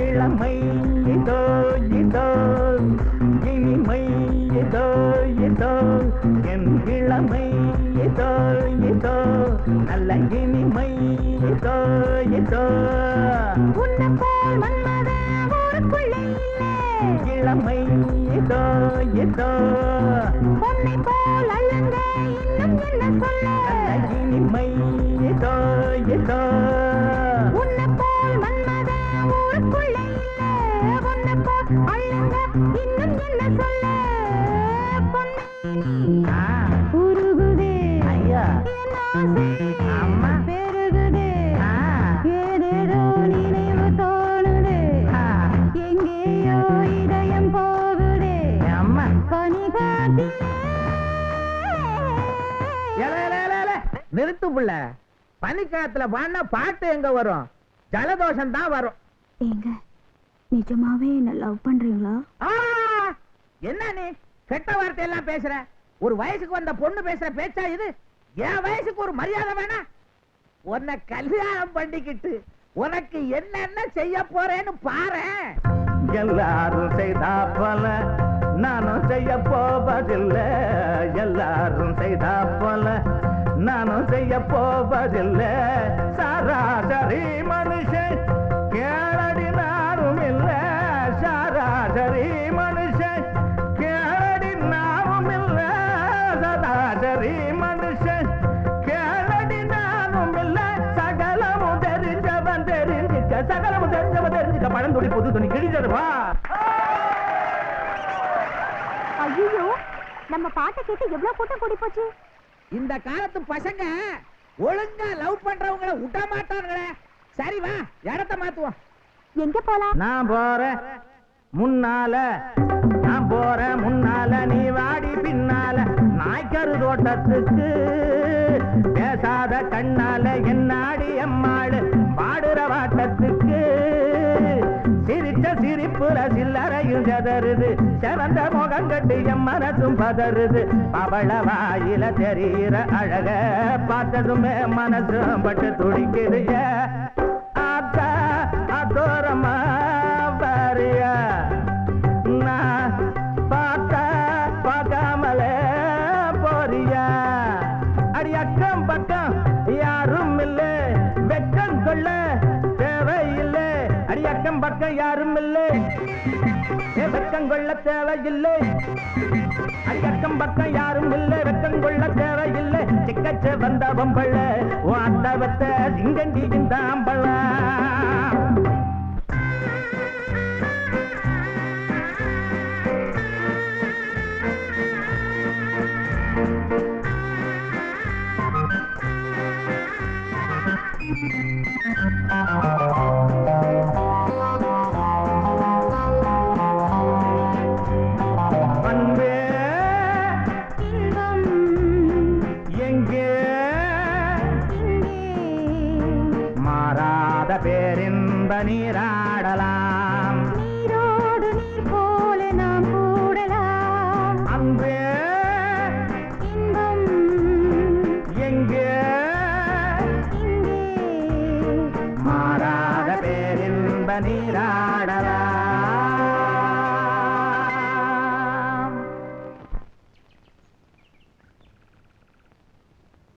இளமை இதோ இதோ இனிமை இதோ இதோ என் இளமை இதோ இதோ நல்ல இனிமை இதோ இதோ உன்னை போல் மன்மத ஊருக்குள்ளே இளமை இதோ இதோ உன்னை போல் அழங்க இன்னும் என்ன சொல்ல நல்ல இனிமை இதோ இதோ உன்னை போல் மன்மத ஊருக்குள்ளே உன்னை போல் அழங்க இன்னும் என்ன சொல்ல உருகுதே ஐயா அம்மா பெருகுதே ஏதேதோ நினைவு தோணுதே எங்கேயோ இதயம் போகுதே அம்மா பனி காட்டி நிறுத்து புள்ள. பனிக்காலத்துல பாடினா பாட்டு எங்க வரும்? ஜலதோஷம் தான் வரும். ஏங்க நிஜமாவே என்ன லவ் பண்றீங்களா? என்ன நீ கெட்ட வார்த்தை எல்லாம் பேசுற? ஒரு வயசுக்கு வந்த பொண்ணு பேசுற பேச்சா இது? என் வயசுக்கு ஒரு மரியாதை வேணா? உன்னை கல்யாணம் பண்ணிக்கிட்டு உனக்கு என்னென்ன செய்ய போறேன்னு பாரு. எல்லாரும் செய்தா போல நானும் செய்ய போவதில்லை. எல்லாரும் செய்தா போல நானும் செய்ய போவதில்லை. சராசரி மனுஷன் கேளடி நானும் இல்லை. சராசரி மனுஷன் கேளடி நானும் இல்லை. சராசரி மனுஷன் கேளடி நானும் இல்லை. சகலமும் தெரிஞ்சவன் தெரிஞ்சுக்க, சகலமும் தெரிஞ்சவன் தெரிஞ்சுக்க. பழந்துடி புது துணி கிழிச்சதுவா. ஐயோ, நம்ம பாட்டை கேட்டு எவ்வளவு கூட்டம் கூடி போச்சு. இந்த காலத்து பசங்க ஒழுங்கா லவ் பண்றவங்கள விட மாட்டாங்களே. சரி வா, இடத்த மாத்துவோம். எங்க போலாம்? நான் போறேன் முன்னால, நான் போறேன் முன்னால, நீ வாடி பின்னால. நாய்க்கரு தோட்டத்துக்கு பேசாத கண்ணால என்னாடி அம்மாளு பாடுற வாட்டத்துக்கு. சிரிச்ச சிரிப்புல சில்லறையும் செதறுது, சிறந்த முகம் கட்டு என் மனசும் பதறுது. பவள வாயில தெரிகிற அழக பார்த்ததுமே மனசும் பட்டு துடிக்குது. ஆத்தா அதோரமா பாரியா, நான் பார்த்தா பார்க்காமலே போறியா. அடி அக்கம் பக்கம் யாரும் இல்லை, வெக்கம் கொள்ள தேவையில்லை. அடி அக்கம் பக்கம் யாரும் இல்லை, வெக்கம் கொள்ள தேவையில்லை. அடி அக்கம் பக்கம் யாரும் இல்லை, வெக்கம் கொள்ள தேவையில்லை. சிக்கச்ச வந்த பம்பள வாத்தவத்த சிங்கண்டி தாம்பள. பேரின்ப நீராடலாம், நீரோடு நீர் போல நாம் கூடலாம். அன்பே இன்பம் எங்கே இங்கே மாறாத பேரின்ப நீராடலாம்.